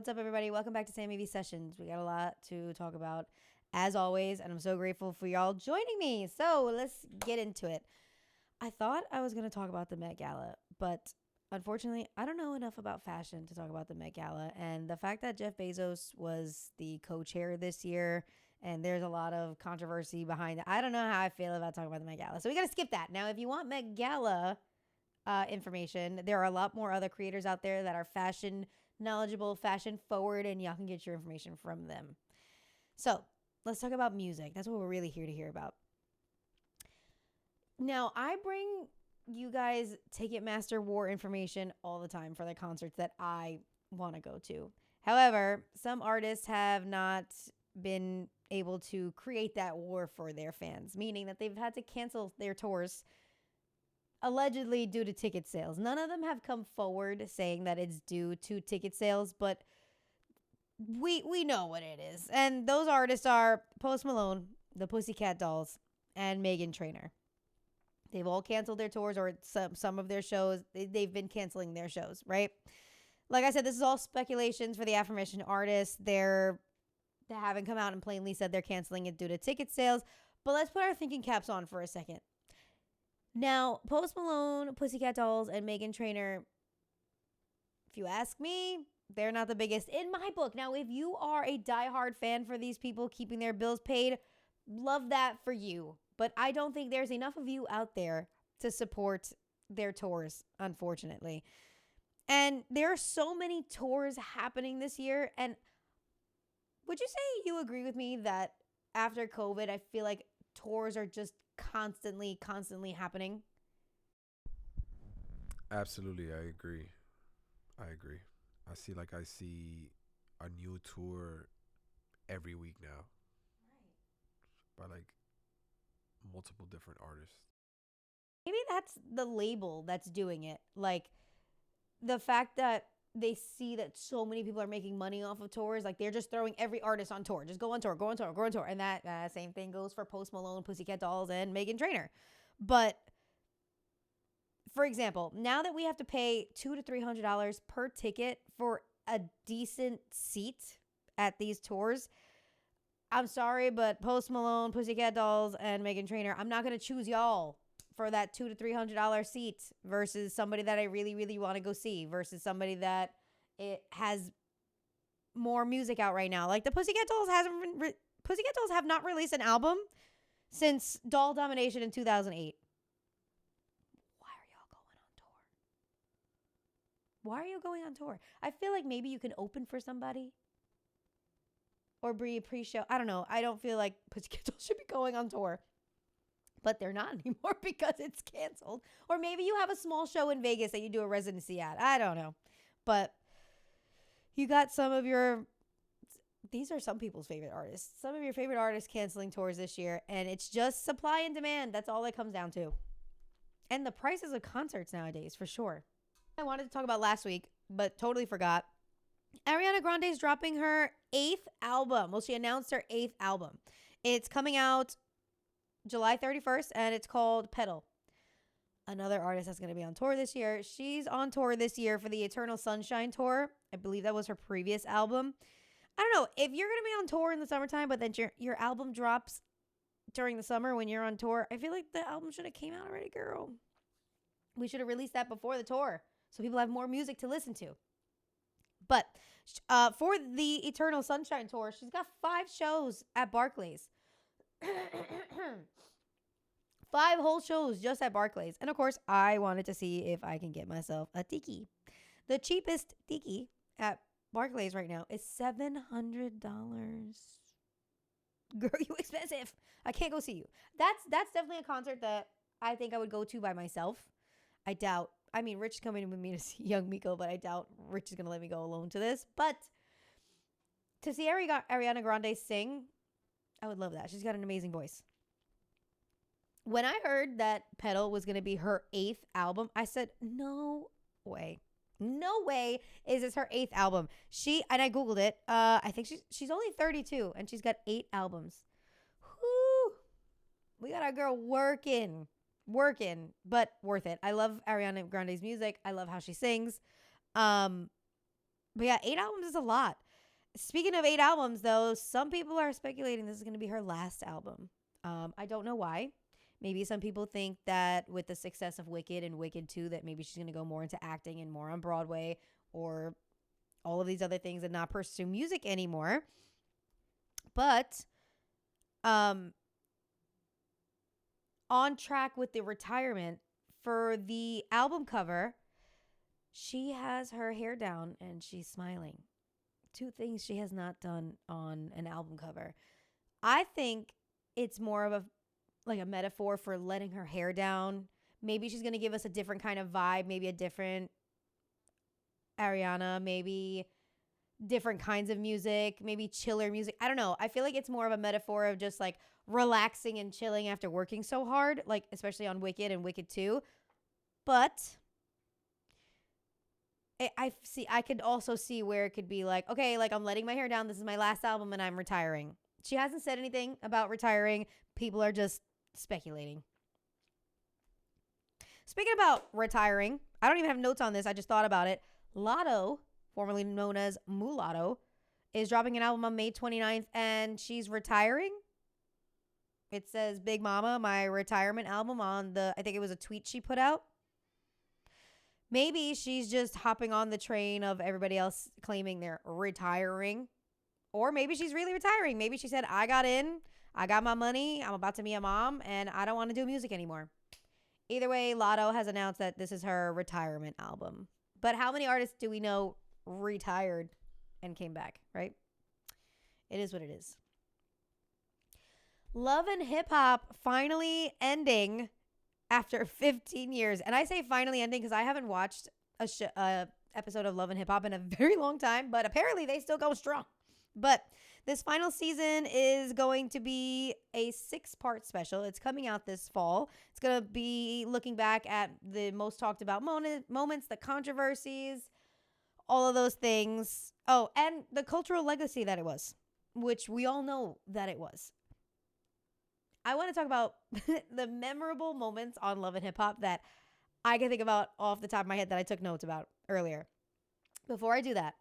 What's up, everybody? Welcome back to Sammie Vee Sessions. We got a lot to talk about, as always, and I'm so grateful for y'all joining me. So let's get into it. I thought I was going to talk about the Met Gala, but unfortunately, I don't know enough about fashion to talk about the Met Gala. And the fact that Jeff Bezos was the co-chair this year, and there's a lot of controversy behind it. I don't know how I feel about talking about the Met Gala. So we got to skip that. Now, if you want Met Gala information, there are a lot more other creators out there that are fashion knowledgeable, fashion forward, and y'all can get your information from them. So let's talk about music. That's what we're really here to hear about. Now, I bring you guys Ticketmaster War information all the time for the concerts that I want to go to. However, some artists have not been able to create that war for their fans, meaning that they've had to cancel their tours allegedly due to ticket sales. None of them have come forward saying that it's due to ticket sales, but we know what it is. And those artists are Post Malone, the Pussycat Dolls, and Meghan Trainor. They've all canceled their tours, or some of their shows. They've been canceling their shows, right? Like I said, this is all speculations for the aforementioned artists. They haven't come out and plainly said they're canceling it due to ticket sales. But let's put our thinking caps on for a second. Now, Post Malone, Pussycat Dolls, and Meghan Trainor, if you ask me, they're not the biggest in my book. Now, if you are a diehard fan for these people keeping their bills paid, love that for you. But I don't think there's enough of you out there to support their tours, unfortunately. And there are so many tours happening this year. And would you say you agree with me that after COVID, I feel like tours are just constantly happening? Absolutely, I agree. I see a new tour every week now by like multiple different artists. Maybe that's the label that's doing it. Like the fact that they see that so many people are making money off of tours, like they're just throwing every artist on tour. Just go on tour, go on tour, go on tour. And that same thing goes for Post Malone, Pussycat Dolls, and Meghan Trainor. But for example, now that we have to pay $200 to $300 per ticket for a decent seat at these tours, I'm sorry, but Post Malone, Pussycat Dolls, and Meghan Trainor, I'm not going to choose y'all for that $200 to $300 seat versus somebody that I really want to go see versus somebody that it has more music out right now. Like the Pussycat Dolls Pussycat Dolls have not released an album since Doll Domination in 2008. Why are y'all going on tour? Why are you going on tour? I feel like maybe you can open for somebody or be a pre-show. I don't know. I don't feel like Pussycat Dolls should be going on tour. But they're not anymore because it's canceled. Or maybe you have a small show in Vegas that you do a residency at. I don't know. But you got these are some people's favorite artists. Some of your favorite artists canceling tours this year. And it's just supply and demand. That's all it comes down to. And the prices of concerts nowadays, for sure. I wanted to talk about last week, but totally forgot. Ariana Grande is dropping her 8th album. Well, she announced her 8th album. It's coming out July 31st, and it's called Pedal. Another artist that's going to be on tour this year. She's on tour this year for the Eternal Sunshine Tour. I believe that was her previous album. I don't know. If you're going to be on tour in the summertime, but then your album drops during the summer when you're on tour, I feel like the album should have came out already, girl. We should have released that before the tour so people have more music to listen to. But for the Eternal Sunshine Tour, she's got 5 shows at Barclays. 5 whole shows just at Barclays. And of course, I wanted to see if I can get myself a tiki. The cheapest tiki at Barclays right now is $700. Girl, you expensive. I can't go see you. That's definitely a concert that I think I would go to by myself. I doubt. I mean, Rich is coming with me to see Young Miko, but I doubt Rich is going to let me go alone to this. But to see Ariana Grande sing, I would love that. She's got an amazing voice. When I heard that Pedal was going to be her 8th album, I said, no way. No way is this her 8th album. And I Googled it. I think she's only 32 and she's got 8 albums. Whoo. We got our girl working, but worth it. I love Ariana Grande's music. I love how she sings. But yeah, 8 albums is a lot. Speaking of 8 albums, though, some people are speculating this is going to be her last album. I don't know why. Maybe some people think that with the success of Wicked and Wicked 2, that maybe she's going to go more into acting and more on Broadway or all of these other things and not pursue music anymore. But on track with the retirement, for the album cover, she has her hair down and she's smiling. Two things she has not done on an album cover. I think it's more of a metaphor for letting her hair down. Maybe she's going to give us a different kind of vibe, maybe a different Ariana, maybe different kinds of music, maybe chiller music. I don't know. I feel like it's more of a metaphor of just like relaxing and chilling after working so hard, like especially on Wicked and Wicked 2. But I could also see where it could be like, okay, like I'm letting my hair down. This is my last album and I'm retiring. She hasn't said anything about retiring. People are just speculating. Speaking about retiring, I don't even have notes on this. I just thought about it. Lotto, formerly known as Mulatto, is dropping an album on May 29th and she's retiring. It says Big Mama, my retirement album on I think it was a tweet she put out. Maybe she's just hopping on the train of everybody else claiming they're retiring. Or maybe she's really retiring. Maybe she said, I got in, I got my money, I'm about to be a mom, and I don't want to do music anymore. Either way, Lotto has announced that this is her retirement album. But how many artists do we know retired and came back, right? It is what it is. Love and Hip Hop finally ending after 15 years. And I say finally ending because I haven't watched a episode of Love and Hip Hop in a very long time, but apparently they still go strong. But this final season is going to be a 6-part special. It's coming out this fall. It's going to be looking back at the most talked about moments, the controversies, all of those things. Oh, and the cultural legacy that it was, which we all know that it was. I want to talk about the memorable moments on Love and Hip Hop that I can think about off the top of my head that I took notes about earlier. Before I do that,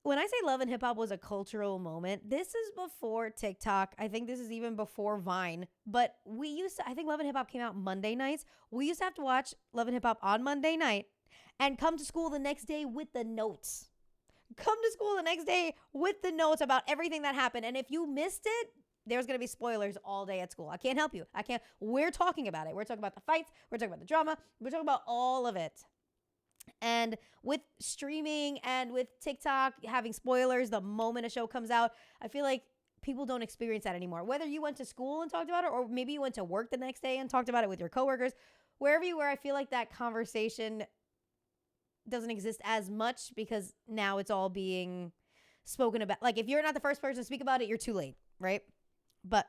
when I say Love and Hip Hop was a cultural moment, this is before TikTok. I think this is even before Vine. But I think Love and Hip Hop came out Monday nights. We used to have to watch Love and Hip Hop on Monday night and come to school the next day with the notes. Come to school the next day with the notes about everything that happened. And if you missed it, there's going to be spoilers all day at school. I can't help you. We're talking about it. We're talking about the fights. We're talking about the drama. We're talking about all of it. And with streaming and with TikTok having spoilers the moment a show comes out, I feel like people don't experience that anymore. Whether you went to school and talked about it, or maybe you went to work the next day and talked about it with your coworkers, wherever you were, I feel like that conversation doesn't exist as much because now it's all being spoken about. Like if you're not the first person to speak about it, you're too late, right? But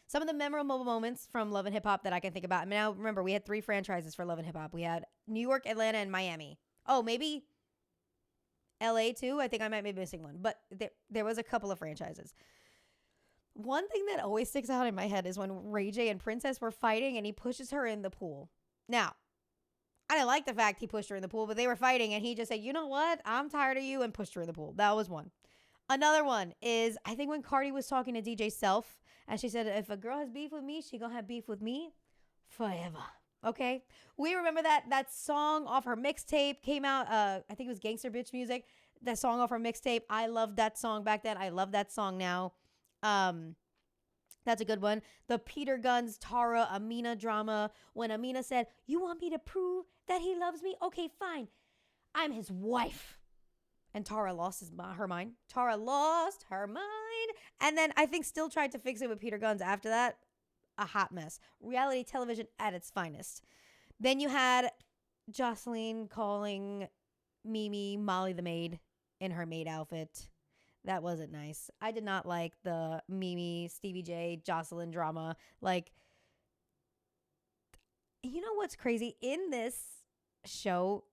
some of the memorable moments from Love and Hip Hop that I can think about. I mean, now remember, we had 3 franchises for Love and Hip Hop. We had New York, Atlanta, and Miami. Oh, maybe LA too. I think I might be missing one. But there was a couple of franchises. One thing that always sticks out in my head is when Ray J and Princess were fighting and he pushes her in the pool. Now, I didn't like the fact he pushed her in the pool, but they were fighting and he just said, you know what? I'm tired of you, and pushed her in the pool. That was one. Another one is, I think when Cardi was talking to DJ Self, and she said, if a girl has beef with me, she gonna have beef with me forever. Okay? We remember that song off her mixtape came out, I think it was Gangster Bitch Music. That song off her mixtape. I loved that song back then. I love that song now. That's a good one. The Peter Guns, Tara, Amina drama. When Amina said, you want me to prove that he loves me? Okay, fine. I'm his wife. And Tara lost her mind. Tara lost her mind. And then I think still tried to fix it with Peter Guns after that. A hot mess. Reality television at its finest. Then you had Jocelyn calling Mimi Molly the maid in her maid outfit. That wasn't nice. I did not like the Mimi, Stevie J, Jocelyn drama. Like, you know what's crazy? In this show,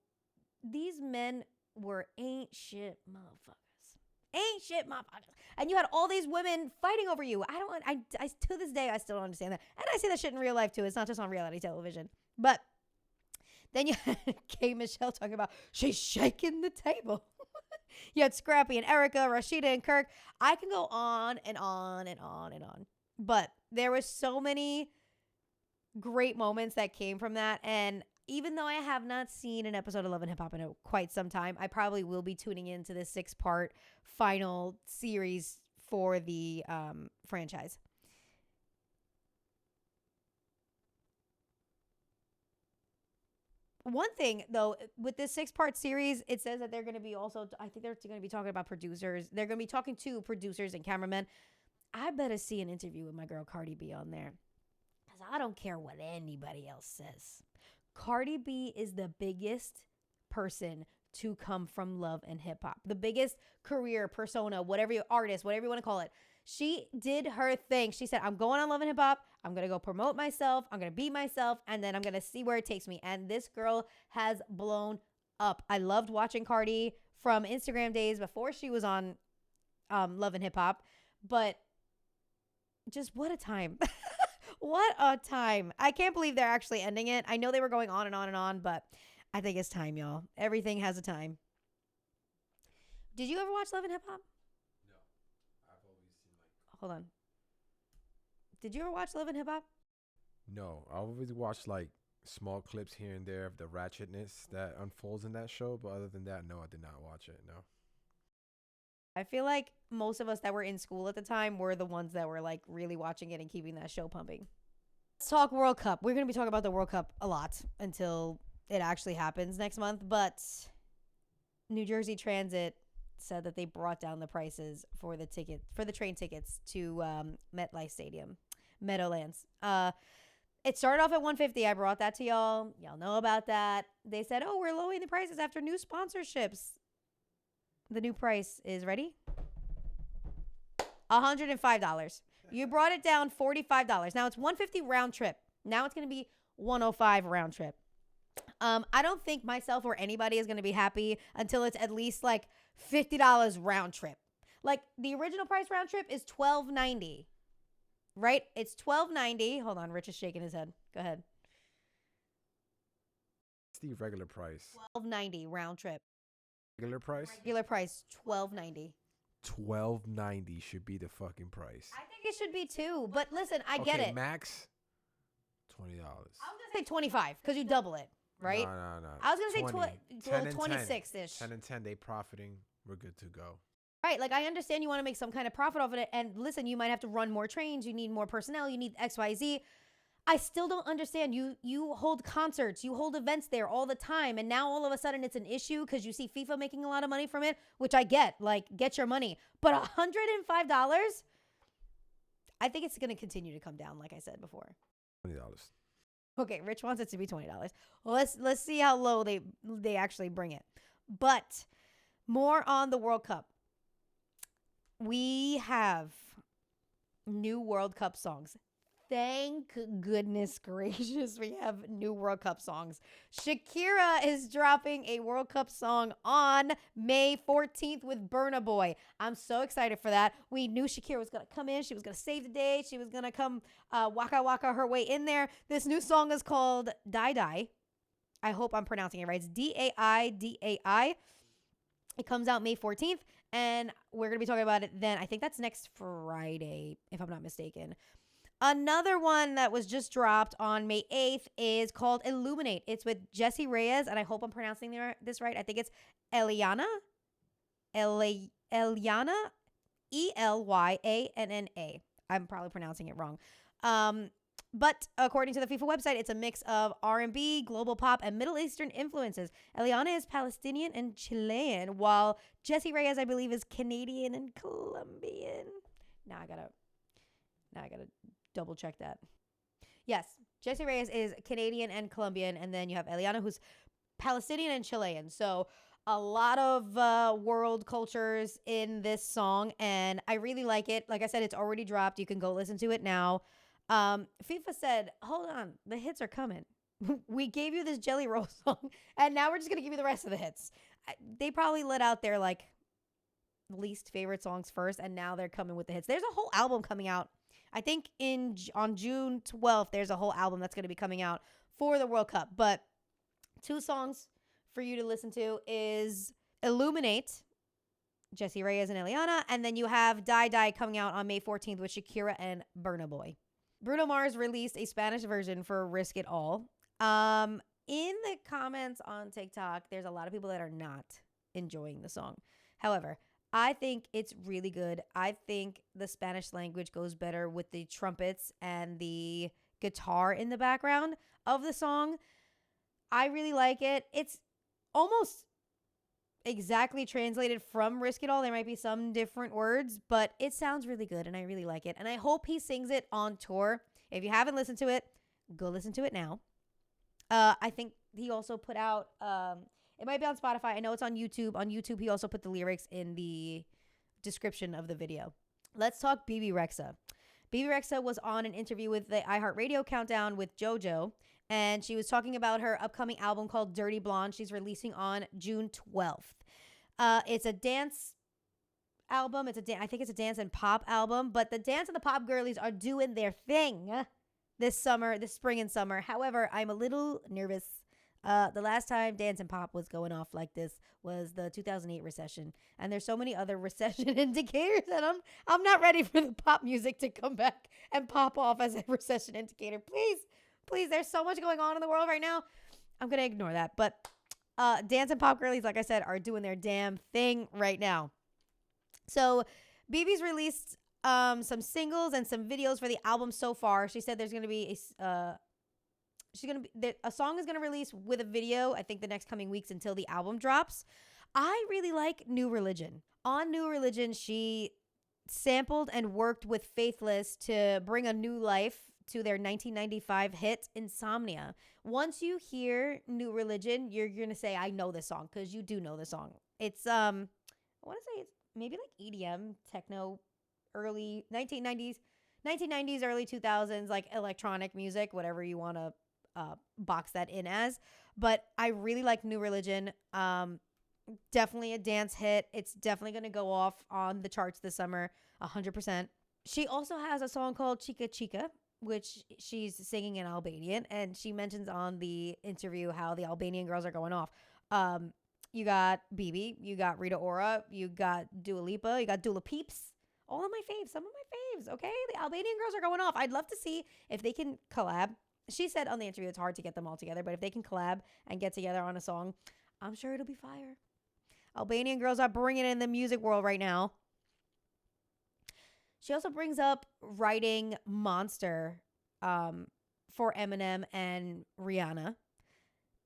these men were ain't shit motherfuckers. Ain't shit motherfuckers. And you had all these women fighting over you. I to this day, I still don't understand that. And I see that shit in real life too. It's not just on reality television. But Then you had K Michelle talking about she's shaking the table. You had Scrappy and Erica, Rashida and Kirk. I can go on and on and on and on. But there was so many great moments that came from that. And even though I have not seen an episode of Love and Hip Hop in quite some time, I probably will be tuning into this 6-part final series for the franchise. One thing though, with this 6-part series, it says that they're going to be also, I think they're going to be talking about producers. They're going to be talking to producers and cameramen. I better see an interview with my girl Cardi B on there, because I don't care what anybody else says. Cardi B is the biggest person to come from Love and Hip Hop, the biggest career persona, whatever you artist, whatever you want to call it. She did her thing. She said, I'm going on Love and Hip Hop. I'm going to go promote myself. I'm going to be myself. And then I'm going to see where it takes me. And this girl has blown up. I loved watching Cardi from Instagram days before she was on Love and Hip Hop. But just what a time. What a time. I can't believe they're actually ending it. I know they were going on and on and on, but I think it's time, y'all. Everything has a time. Did you ever watch Love and Hip Hop? Hold on. Did you ever watch Love and Hip Hop? No, I always watch like small clips here and there of the ratchetness that unfolds in that show, but other than that, no, I did not watch it. No. I feel like most of us that were in school at the time were the ones that were like really watching it and keeping that show pumping. Let's talk World Cup. We're going to be talking about the World Cup a lot until it actually happens next month, but New Jersey Transit said that they brought down the prices for the train tickets to MetLife Stadium, Meadowlands. It started off at $150. I brought that to y'all. Y'all know about that. They said, "Oh, we're lowering the prices after new sponsorships." The new price is ready? $105. You brought it down $45. Now it's $150 round trip. Now it's going to be $105 round trip. I don't think myself or anybody is going to be happy until it's at least like $50 round trip. Like the original price round trip is $12.90, right? It's $12.90. Hold on, Rich is shaking his head. Go ahead. It's the regular price. $12.90 round trip. Regular price? Regular price $12.90. $12.90 should be the fucking price. I think it should be too. But listen, I get it. Max $20. I was gonna say 25 because you double it, right? No. I was gonna say 26-ish. 10 and 10, they profiting. We're good to go. Right, like I understand you want to make some kind of profit off of it, and listen, you might have to run more trains, you need more personnel, you need XYZ. I still don't understand. You hold concerts, you hold events there all the time, and now all of a sudden it's an issue because you see FIFA making a lot of money from it, which I get. Like, get your money, but $105. I think it's gonna continue to come down, like I said before. $20. Okay, Rich wants it to be $20. Well, let's see how low they actually bring it. But more on the World Cup. We have new World Cup songs. Thank goodness gracious we have new World Cup songs. Shakira is dropping a World Cup song on May 14th with Burna Boy. I'm so excited for that. We knew Shakira was going to come in. She was going to save the day. She was going to come waka waka her way in there. This new song is called Die Die. I hope I'm pronouncing it right. It's DAIDAI. It comes out May 14th, and we're going to be talking about it then. I think that's next Friday, if I'm not mistaken. Another one that was just dropped on May 8th is called Illuminate. It's with Jessie Reyes, and I hope I'm pronouncing this right. I think it's Eliana. Elyanna. ELYANNA. I'm probably pronouncing it wrong. But according to the FIFA website, it's a mix of R&B, global pop, and Middle Eastern influences. Eliana is Palestinian and Chilean, while Jessie Reyes, I believe, is Canadian and Colombian. Now I gotta double check that. Yes, Jessie Reyes is Canadian and Colombian, and then you have Eliana, who's Palestinian and Chilean. So a lot of world cultures in this song, and I really like it. Like I said, it's already dropped. You can go listen to it now. FIFA said, hold on, the hits are coming. We gave you this Jelly Roll song, and now we're just going to give you the rest of the hits. They probably let out their, like, least favorite songs first, and now they're coming with the hits. There's a whole album coming out. I think on June 12th, there's a whole album that's going to be coming out for the World Cup. But 2 songs for you to listen to is Illuminate, Jessie Reyez and Ariana, and then you have Die Die coming out on May 14th with Shakira and Burna Boy. Bruno Mars released a Spanish version for Risk It All. In the comments on TikTok, there's a lot of people that are not enjoying the song. However, I think it's really good. I think the Spanish language goes better with the trumpets and the guitar in the background of the song. I really like it. It's almost exactly translated from Risk It All. There might be some different words, but it sounds really good and I really like it. And I hope he sings it on tour. If you haven't listened to it, go listen to it now. I think he also put out, it might be on Spotify. I know it's on YouTube. On YouTube, he also put the lyrics in the description of the video. Let's talk Bebe Rexha. Bebe Rexha was on an interview with the iHeartRadio Countdown with JoJo, and she was talking about her upcoming album called Dirty Blonde. She's releasing on June 12th. It's a dance album. I think it's a dance and pop album, but the dance and the pop girlies are doing their thing this spring and summer. However, I'm a little nervous. The last time dance and pop was going off like this was the 2008 recession, and there's so many other recession indicators, and I'm not ready for the pop music to come back and pop off as a recession indicator. Please, there's so much going on in the world right now. I'm gonna ignore that, but dance and pop girlies, like I said, are doing their damn thing right now. So Bebe's released some singles and some videos for the album so far. She said there's going to be a song is going to release with a video, I think the next coming weeks until the album drops. I really like New Religion. On New Religion, she sampled and worked with Faithless to bring a new life to their 1995 hit Insomnia. Once you hear New Religion, you're going to say, I know this song, because you do know the song. It's, I want to say it's maybe like EDM, techno, early 1990s, early 2000s, like electronic music, whatever you want to box that in as. But I really like New Religion. Definitely a dance hit. It's definitely going to go off on the charts this summer, 100%. She also has a song called Chica Chica, which she's singing in Albanian, and she mentions on the interview how the Albanian girls are going off. You got Bebe, you got Rita Ora, you got Dua Lipa, you got Dula Peeps. All of my faves, some of my faves, okay? The Albanian girls are going off. I'd love to see if they can collab. She said on the interview it's hard to get them all together, but if they can collab and get together on a song, I'm sure it'll be fire. Albanian girls are bringing it in the music world right now. She also brings up writing Monster for Eminem and Rihanna.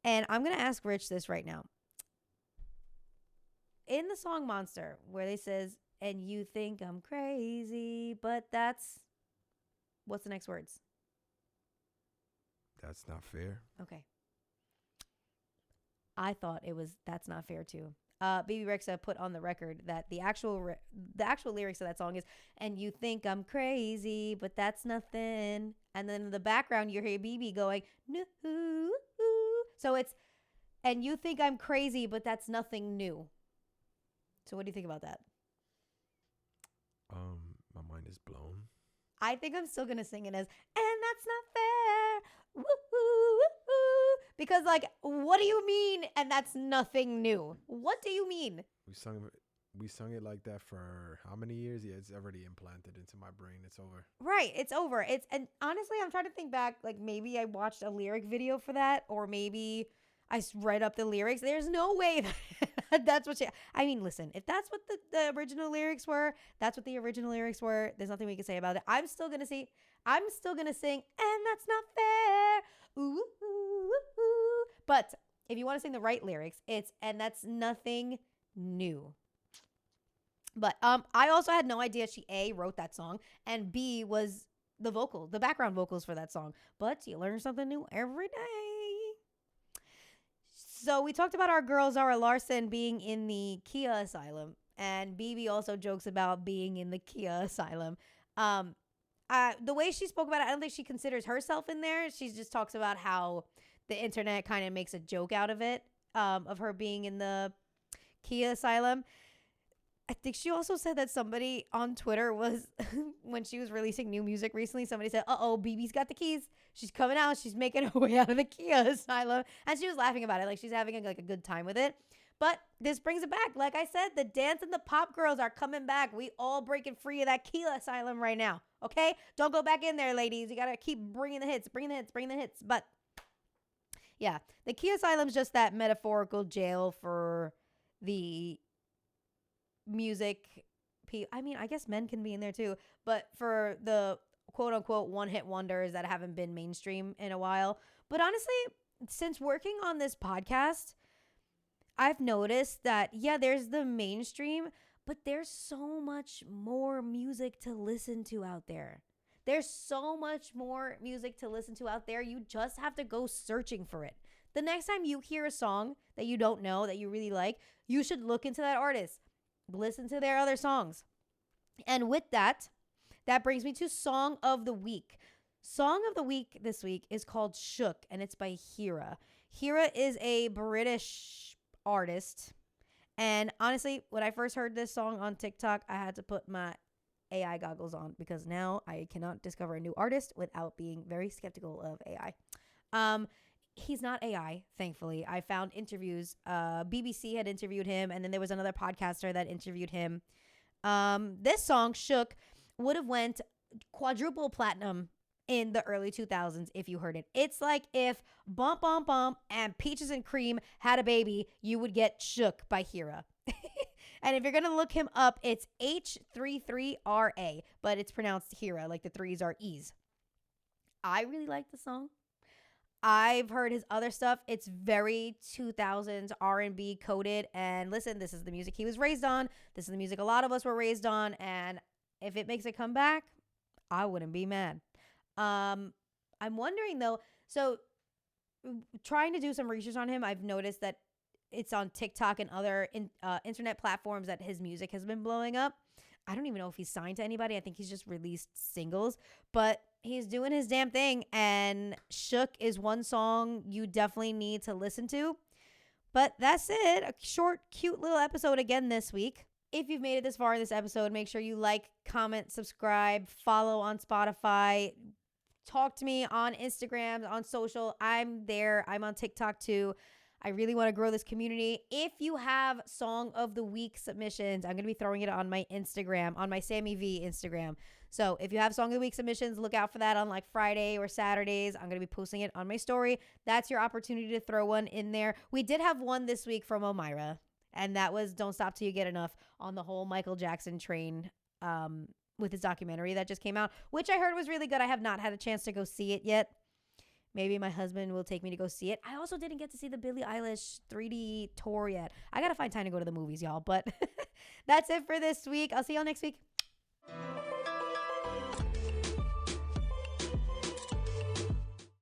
And I'm going to ask Rich this right now. In the song Monster, where they says, and you think I'm crazy, but that's... What's the next words? That's not fair. Okay. I thought it was That's Not Fair too. Bebe Rexha put on the record that the actual lyrics of that song is, and you think I'm crazy, but that's nothing. And then in the background, you hear Bebe going, no. So it's, and you think I'm crazy, but that's nothing new. So what do you think about that? My mind is blown. I think I'm still going to sing it as, and that's not fair. Woo, woo, woo. Because, like, what do you mean? And that's nothing new. What do you mean? We sung it like that for how many years? Yeah, it's already implanted into my brain. It's over. Right. It's over. And honestly, I'm trying to think back. Like, maybe I watched a lyric video for that, or maybe I read up the lyrics. There's no way that that's what I mean, listen, if that's what the original lyrics were, that's what the original lyrics were. There's nothing we can say about it. I'm still going to sing, and that's not fair. Ooh, ooh, ooh. But if you want to sing the right lyrics, it's, and that's nothing new. But I also had no idea she A, wrote that song, and B, was the background vocals for that song. But you learn something new every day. So we talked about our girl Zara Larsson being in the Kia Asylum, and Bebe also jokes about being in the Kia Asylum. The way she spoke about it, I don't think she considers herself in there. She just talks about how the internet kind of makes a joke out of it, of her being in the Kia Asylum. I think she also said that somebody on Twitter was, when she was releasing new music recently, somebody said, uh-oh, Bebe's got the keys. She's coming out. She's making her way out of the Kia asylum. And she was laughing about it. Like, she's having like a good time with it. But this brings it back. Like I said, the dance and the pop girls are coming back. We all breaking free of that Kia asylum right now. Okay? Don't go back in there, ladies. You got to keep bringing the hits, bringing the hits, bringing the hits. But yeah, the Kia asylum's just that metaphorical jail for the music. I mean, I guess men can be in there too, but for the quote unquote one hit wonders that haven't been mainstream in a while. But honestly, since working on this podcast, I've noticed that, yeah, there's the mainstream, but there's so much more music to listen to out there. There's so much more music to listen to out there. You just have to go searching for it. The next time you hear a song that you don't know that you really like, you should look into that artist. Listen to their other songs. And with that, that brings me to Song of the Week. Song of the Week this week is called Shook, and it's by Hira. Hira is a British artist. And honestly, when I first heard this song on TikTok, I had to put my AI goggles on because now I cannot discover a new artist without being very skeptical of AI. He's not AI, thankfully. I found interviews. BBC had interviewed him, and then there was another podcaster that interviewed him. This song, Shook, would have went quadruple platinum in the early 2000s if you heard it. It's like if Bump Bump Bump and Peaches and Cream had a baby, you would get Shook by Hira. And if you're going to look him up, it's H33RA, but it's pronounced Hira, like the threes are E's. I really like the song. I've heard his other stuff. It's very 2000s R&B coded. And listen, this is the music he was raised on. This is the music a lot of us were raised on. And if it makes it come back, I wouldn't be mad. I'm wondering, though, so trying to do some research on him, I've noticed that it's on TikTok and other internet platforms that his music has been blowing up. I don't even know if he's signed to anybody. I think he's just released singles. But he's doing his damn thing, and Shook is one song you definitely need to listen to. But that's it. A short, cute little episode again this week. If you've made it this far in this episode, make sure you like, comment, subscribe, follow on Spotify. Talk to me on Instagram, on social. I'm there. I'm on TikTok too. I really want to grow this community. If you have Song of the Week submissions, I'm going to be throwing it on my Instagram, on my Sammie Vee Instagram. So if you have Song of the Week submissions, look out for that on like Friday or Saturdays. I'm going to be posting it on my story. That's your opportunity to throw one in there. We did have one this week from Omira, and that was Don't Stop Till You Get Enough on the whole Michael Jackson train with his documentary that just came out, which I heard was really good. I have not had a chance to go see it yet. Maybe my husband will take me to go see it. I also didn't get to see the Billie Eilish 3D tour yet. I got to find time to go to the movies, y'all. But that's it for this week. I'll see y'all next week.